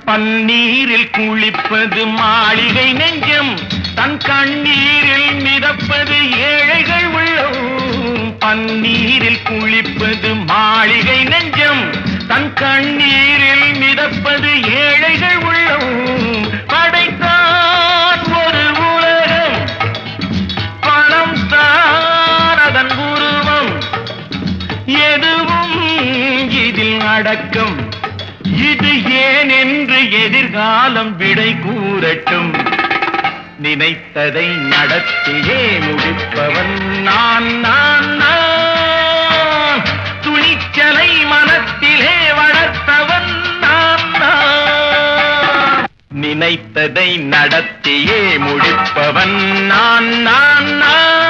பன்னீரில் குளிப்பது மாளிகை நெஞ்சம், தன் கண்ணீரில் மிதப்பது ஏழைகள் உள்ளம். பன்னீரில் குளிப்பது மாளிகை நெஞ்சம், தன் கண்ணீரில் மிதப்பது ஏழைகள் உள்ளம். படைத்தான் ஒரு உலகம், பணம் தான் அதன் உருவம், எதுவும் இதில் அடக்கம். இது ஏன் என்று எதிர்காலம் விடை கூறட்டும். நினைத்ததை நடத்தியே முடிப்பவன் நான் நான் நான். துணிச்சலை மனத்திலே வளர்த்தவன் நான் நான். நினைத்ததை நடத்தியே முடிப்பவன் நான் நான் நான்.